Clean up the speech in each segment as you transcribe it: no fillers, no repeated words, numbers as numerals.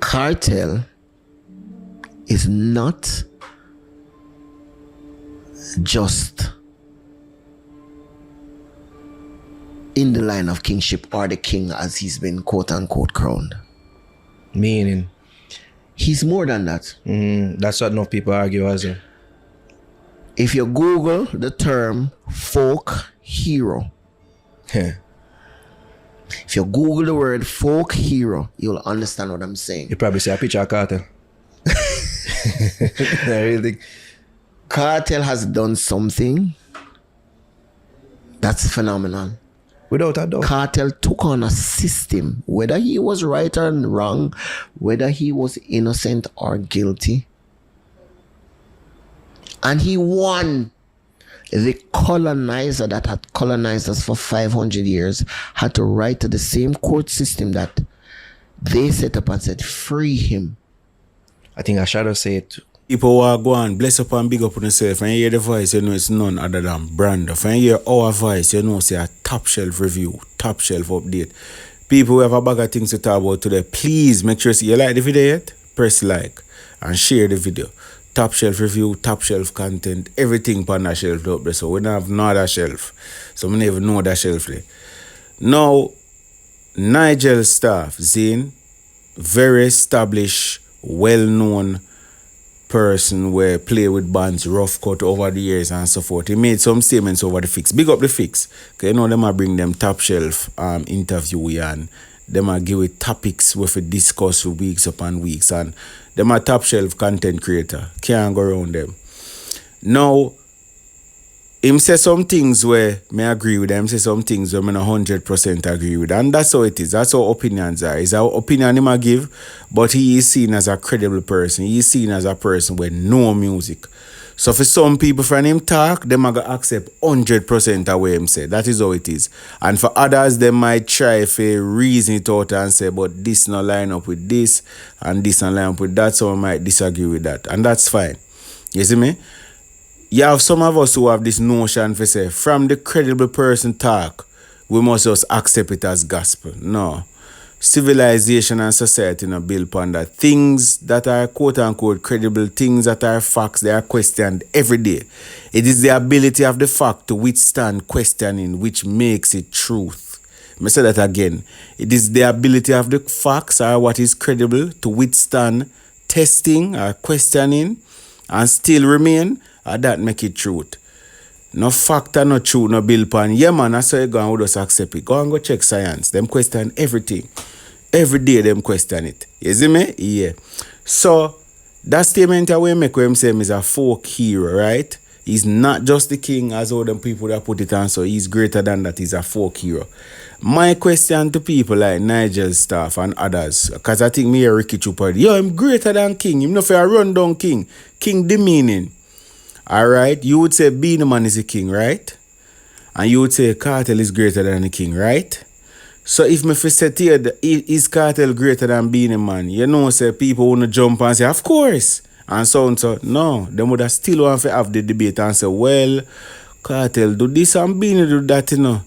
Kartel is not just in the line of kingship or the king as he's been quote unquote crowned. Meaning? He's more than that. That's what enough people argue as well. If you Google the term folk hero, if you Google the word folk hero, you'll understand what I'm saying. You probably see a picture of Kartel. I really think Kartel has done something that's phenomenal. Without a doubt. Kartel took on a system, whether he was right or wrong, whether he was innocent or guilty. And he won. The colonizer that had colonized us for 500 years had to write to the same court system that they set up and said, free him. I think I should have said it. People who are going, bless up and big up on yourself. When you hear the voice, you know it's none other than Brando. When you hear our voice, you know it's a top shelf review, top shelf update. People who have a bag of things to talk about today, please make sure you like the video yet, press like and share the video. Top shelf review, top shelf content, everything on that shelf up there. So we don't have no other shelf. So we never know that shelf there. Now, Nigel staff, Zane, very established, well-known person where play with bands rough cut over the years and so forth. He made some statements over the fix. Big up the fix. Because you know them are bring them top shelf interview and them are give it topics we discuss for weeks upon weeks and them are top shelf content creator. Can't go around them. Now him say some things where me agree with them, say some things where me not 100% agree with. And that's how it is. That's how opinions are. It's our opinion him a give, but he is seen as a credible person. He is seen as a person with no music. So for some people, from him talk, them are going to accept 100% of what him say. That is how it is. And for others, they might try to reason it out and say, but this not line up with this, and this not line up with that, so I might disagree with that. And that's fine. You see me? You have some of us who have this notion for say, from the credible person talk, we must just accept it as gospel. No. Civilization and society not built upon that. Things that are quote unquote credible, things that are facts, they are questioned every day. It is the ability of the fact to withstand questioning which makes it truth. Let me say that again. It is the ability of the facts or what is credible to withstand testing or questioning and still remain, or that make it truth. No factor, no truth, no build pan. Yeah, man, that's how you go and we just accept it. Go and go check science. Them question everything. Every day them question it. You see me? Yeah. So, that statement that we make where him say him is a folk hero, right? He's not just the king as all them people that put it on, so he's greater than that. He's a folk hero. My question to people like Nigel's staff and others, because I think me a Ricky Chupper, yo, I'm greater than king. I'm not for a rundown king. King demeaning. Alright, you would say Beenie Man is a king, right? And you would say Kartel is greater than the king, right? So if me fi say here, is Kartel greater than Beenie Man? You know, say people wanna jump and say, of course. And so on, so no, them would still want to have the debate and say, well, Kartel do this and Beenie do that, you know.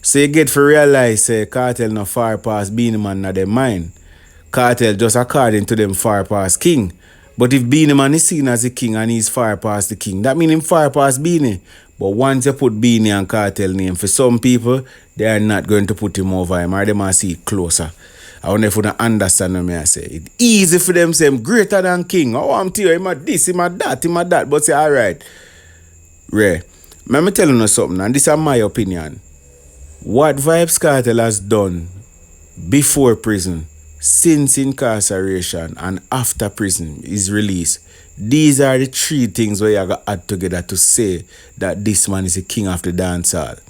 So you get to realize, say, Kartel not far past Beenie Man na them mind. Kartel just according to them far past king. But if Beenie Man is seen as a king and he's far past the king, that means him far past Beenie. But once you put Beenie and Kartel name, for some people, they are not going to put him over him or they might see it closer. I wonder if you don't understand what I say. It's easy for them to say him greater than king. Oh, I'm telling you, him at this, him at that, him at that. But say, all right. Ray, let me tell you something, and this is my opinion. What Vybz Kartel has done before prison, since incarceration and after prison is released, these are the three things where you got to add together to say that this man is a king of the dancehall.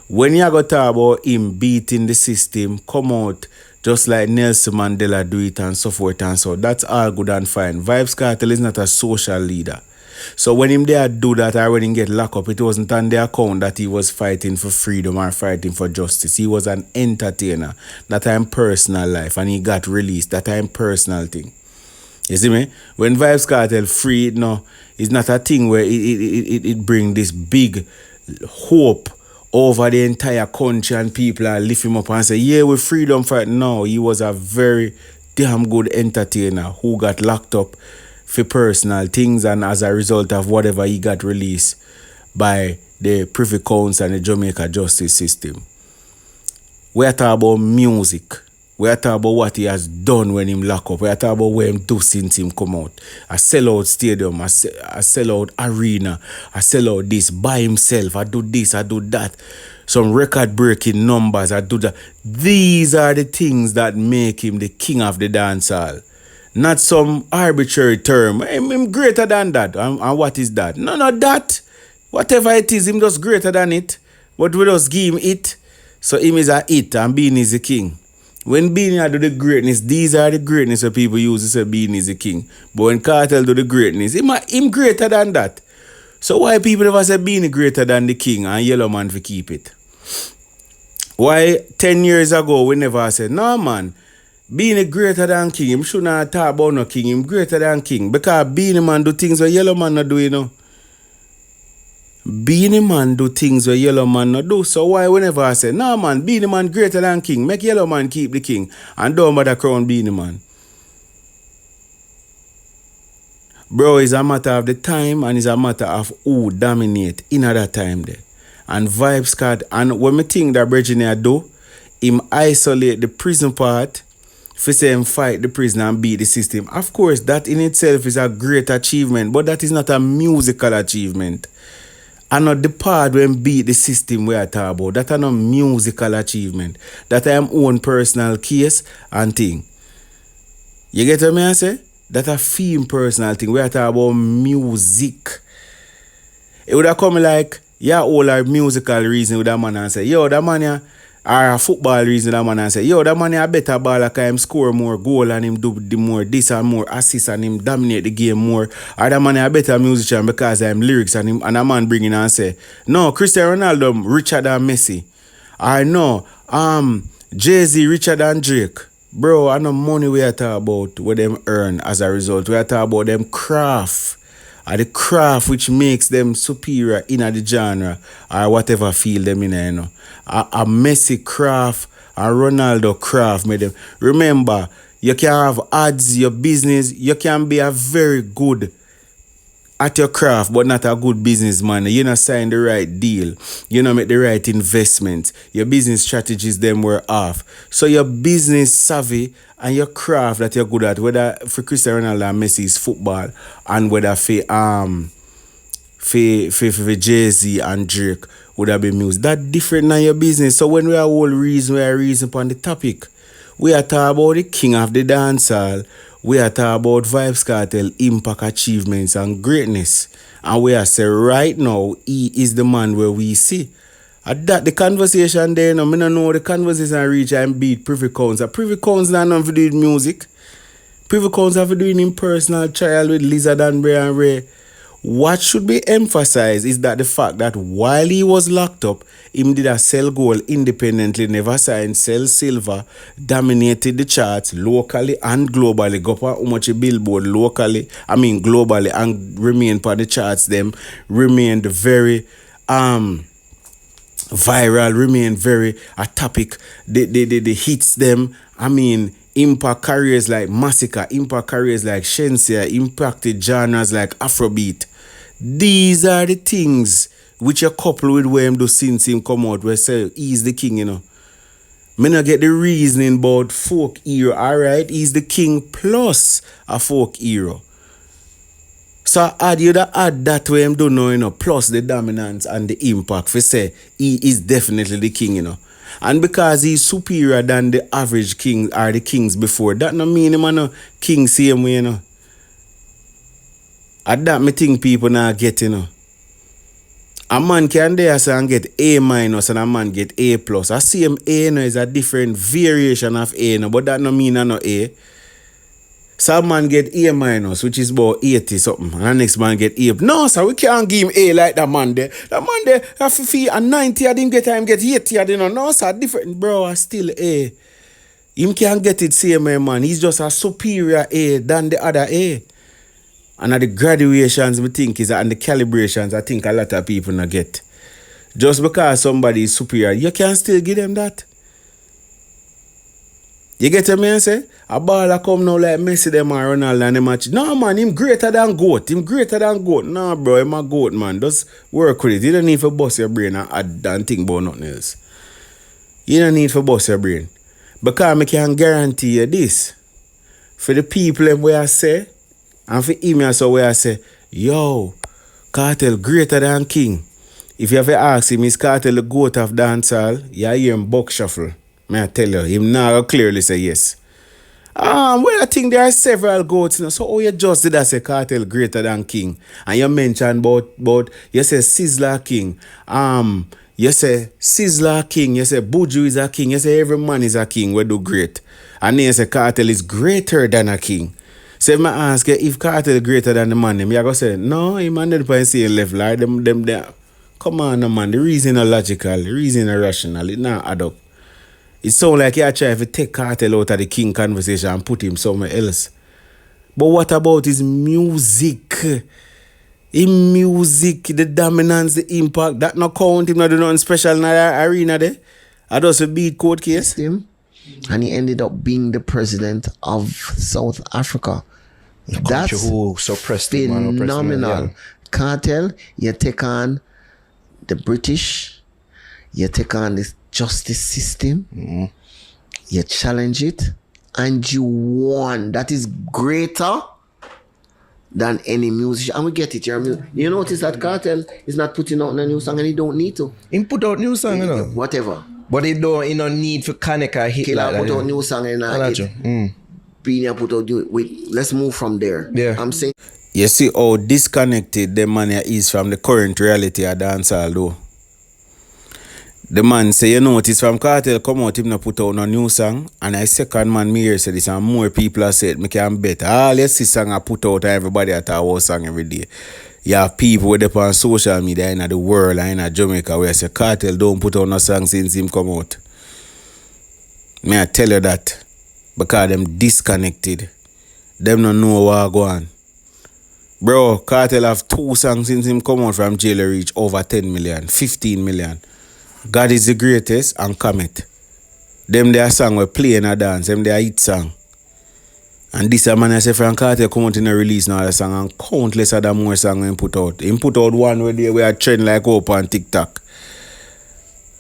When you got to talk about him beating the system, come out just like Nelson Mandela do it and so forth and so, that's all good and fine. Vybz Kartel is not a social leader. So when him there do that or when he get locked up, it wasn't on the account that he was fighting for freedom or fighting for justice. He was an entertainer. That time personal life and he got released. That time personal thing. You see me? When Vybz Kartel free, no, it's not a thing where it bring this big hope over the entire country and people are lift him up and say, yeah, we're freedom fight. No, he was a very damn good entertainer who got locked up for personal things, and as a result of whatever he got released by the Privy Council and the Jamaica justice system. We are talking about music. We are talking about what he has done when him lock up. We are talking about what him do since him come out. A sellout stadium, a sellout arena, a sellout this by himself. I do this, I do that. Some record-breaking numbers, I do that. These are the things that make him the king of the dancehall. Not some arbitrary term. Him greater than that. And what is that? None of that. Whatever it is, him just greater than it. But we just give him it. So him is a it and Beanie is the king. When Beanie do the greatness, these are the greatness that people use to say Beanie is the king. But when Kartel do the greatness, him greater than that. So why people never say Beanie greater than the king and Yellow Man for keep it? Why 10 years ago we never said, no man, Beanie greater than king. Him should not talk about no king. Him greater than king. Because Beanie Man do things where Yellow Man not do, you know. Beanie Man do things where Yellow Man not do. So why whenever I say, no man, Beanie Man greater than king. Make Yellow Man keep the king. And don't bother crown Beanie Man. Bro, it's a matter of the time and it's a matter of who dominate in that time there. And Vybz Kartel, and when me think that Virginia do, him isolate the prison part, for say him fight the prison and beat the system. Of course, that in itself is a great achievement, but that is not a musical achievement. And not the part when beat the system we are talking about. That is not musical achievement. That I am own personal case and thing. You get what I say? That a film personal thing. We are talking about music. It would have come like, yeah, all our musical reason with that man and say, yo, that man ya, or a football reason that man and say, yo, that man ya a better baller because him score more goal and him do the more this and more assist and him dominate the game more. Or that man ya a better musician because of him lyrics and him and a man bring in and say, no, Cristiano Ronaldo richer than Messi. Or no, Jay-Z richer than Drake. Bro, I know money we are talking about what them earn as a result. We are talking about them craft. Or the craft which makes them superior in the genre or whatever field them in, you know. A Messi craft, a Ronaldo craft made them. Remember, you can have ads, your business, you can be a very good at your craft, but not a good businessman. You not sign the right deal. You not make the right investments. Your business strategies them were off. So your business savvy and your craft that you're good at, whether for Cristiano Ronaldo and Messi is football, and whether for Jay-Z and Drake would have been music. That different than your business. So when we are all reason, we are reason upon the topic. We are talking about the king of the dancehall. We are talking about Vybz Kartel, impact, achievements, and greatness. And we are saying right now, he is the man where we see. At that, the conversation there, no, I don't know the conversation reach and beat Privy Council. Privy Council not nothing to do with music. Privy Council have to do in personal trial with Lizard and Bray and Ray. What should be emphasized is that the fact that while he was locked up, him did a sell gold independently, never signed, sell silver, dominated the charts locally and globally. Go for how much a billboard globally and remained on the charts them, remained very viral, remained very a topic. The hits them, impact careers like Massacre, impact careers like Shensia, impacted genres like Afrobeat. These are the things which you couple with where him do since him come out where say he's the king, you know. Me not get the reasoning about folk hero, alright? He's the king plus a folk hero. So add that way him do know, you know, plus the dominance and the impact for say he is definitely the king, you know. And because he's superior than the average king or the kings before, that no mean him no king same way, you know. At that me think people now get, you know. A man can there so and get A minus and a man get A plus. A same A, you know, is a different variation of A, you know, but that no mean no A. Some man get A minus, which is about 80 something, and the next man get A. No, sir, we can't give him A like that man there. That man there, have to feel a 90 of him get 80 of him. No, sir, different, bro, are still A. Him can't get it same way, man. He's just a superior A than the other A. And at the graduations, me think is and the calibrations, I think a lot of people not get. Just because somebody is superior, you can still give them that. You get what me say? A baller come now like Messi them and Ronaldo and them match. No man, him greater than GOAT. Him greater than GOAT. Nah bro, him a GOAT man. Just work with it. You don't need to bust your brain and add and think about nothing else. You don't need to bust your brain. Because I can guarantee you this. For the people them where I say, and for him so where I say, yo, Kartel greater than King. If you ever ask him, is Kartel the GOAT of dancehall? You hear him buck shuffle. May I tell you, him now clearly say yes. Well, I think there are several GOATs now. So how you just did that say Kartel greater than King? And you mentioned about you say Sizzler King. You say Sizzler King, you say Buju is a king, you say every man is a king, we do great. And then you say Kartel is greater than a king. So if I ask you if Kartel greater than the man, you go say, no, him and the point say level, like them there. Come on, no, man, the reason is logical, the reason is rational, it not add up. It sounds like you try to take Kartel out of the king conversation and put him somewhere else. But what about his music? In music, the dominance, the impact, that not count him not do nothing special in the arena there. I just a beat court case. Him, and he ended up being the president of South Africa. That's who suppressed him and oppressed him, phenomenal. yeah. Kartel, you take on the British, you take on the justice system, you challenge it, and you won. That is greater than any musician. And we get it. You notice that Kartel is not putting out a new song and he don't need to. He put out new song, you know. Whatever. But he don't need for connect a hit Killer like that. put out Yeah. new song and Beania put out new. Wait, let's move from there. Yeah. I'm saying You see how disconnected the man is from the current reality of dancehall though. The man say, you notice from Kartel come out, him not put out no new song. And I second man me here say this and more people have said, me can bet all you see song I put out and everybody at our song every day. You have people with on social media in the world and in Jamaica where say Kartel don't put out no song since him come out. May I tell you that? Because them disconnected. Them don't know what go on. Bro, Kartel have 2 songs since him come out from jail reach over 10 million, 15 million. God is the greatest and Comet. Them their song we play in a dance, them their hit song. And this a man I say Frank Kartel come out in a release now the song and countless other more songs he put out. He put out one where they were trend like up on TikTok.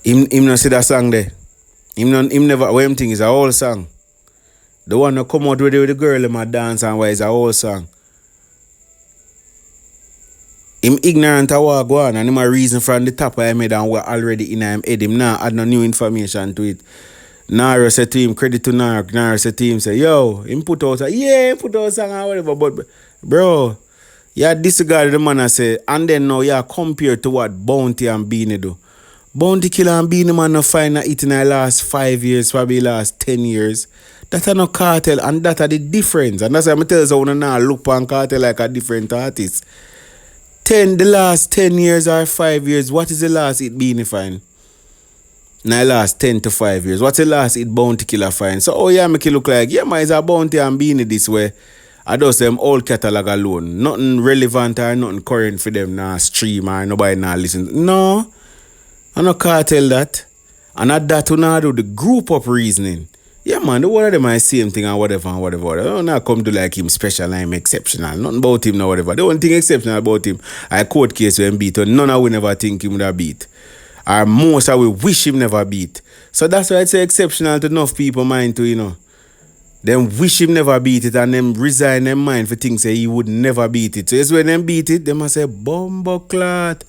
Him not see that song there. Him never what him think is a whole song. The one that come out with the girl in my dance and why is a whole song. Him ignorant of what go on and him a reason from the top I made and what already in him head. Him now add no new information to it. Nara said to him, credit to Nara. Nara said to him, say, yo, him put out he put out song or whatever. But bro, you disregard the man I say, and then now you compare to what Bounty and Beanie do. Bounty Killer and Beanie man no find it in the last 5 years, probably last 10 years. That are no Kartel and that are the difference. And that's why I tell you so now look upon Kartel like a different artist. The last 10 years or 5 years, what is the last it Beanie find? Now last 10 to 5 years. What's the last it Bounty Killer find? So oh yeah, make it look like, yeah, man, it's a Bounty and Beanie this way. I just them old catalog alone. Nothing relevant or nothing current for them now stream or nobody now listen. No. I no Kartel that. And at that you now do the group up reasoning. Yeah man, the one of them are the same thing and whatever and whatever. I don't now come to like him special and him exceptional. Nothing about him now whatever. The only thing exceptional about him, I court case when beat and none of we never think him would have beat. Or most of we wish him never beat. So that's why I say exceptional to enough people mind to, you know. Them wish him never beat it and them resign them mind for things say he would never beat it. So it's when them beat it, they must say, Bumbleclot.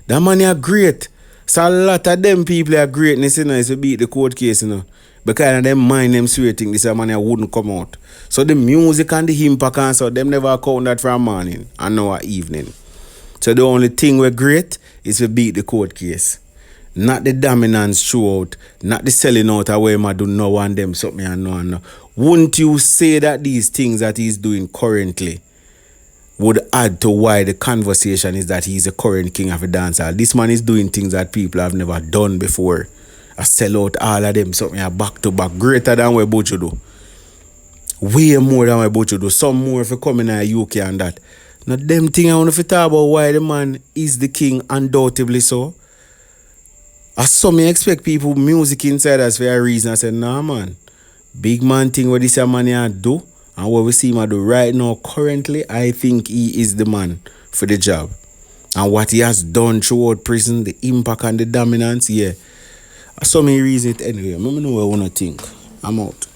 That man are great. So a lot of them people are greatness, you know, is to beat the court case, you know. Because of them mind them swear thing, this man wouldn't come out. So the music and the impact and so them never count that from morning and now evening. So the only thing we're great is to beat the court case. Not the dominance throughout, not the selling out away man do no one them something and no and no. Wouldn't you say that these things that he's doing currently would add to why the conversation is that he's the current king of the dancehall? This man is doing things that people have never done before. I sell out all of them something back to back, greater than what Buju do. Way more than what Buju do. Some more if you come in the UK and that. Now them thing I want to talk about why the man is the king, undoubtedly so. As some expect people music inside us for a reason. I said, nah man. Big man thing what this man here do and what we see him do right now currently, I think he is the man for the job. And what he has done throughout prison, the impact and the dominance, yeah. So many reasons anyway. I don't know what I want to think. I'm out.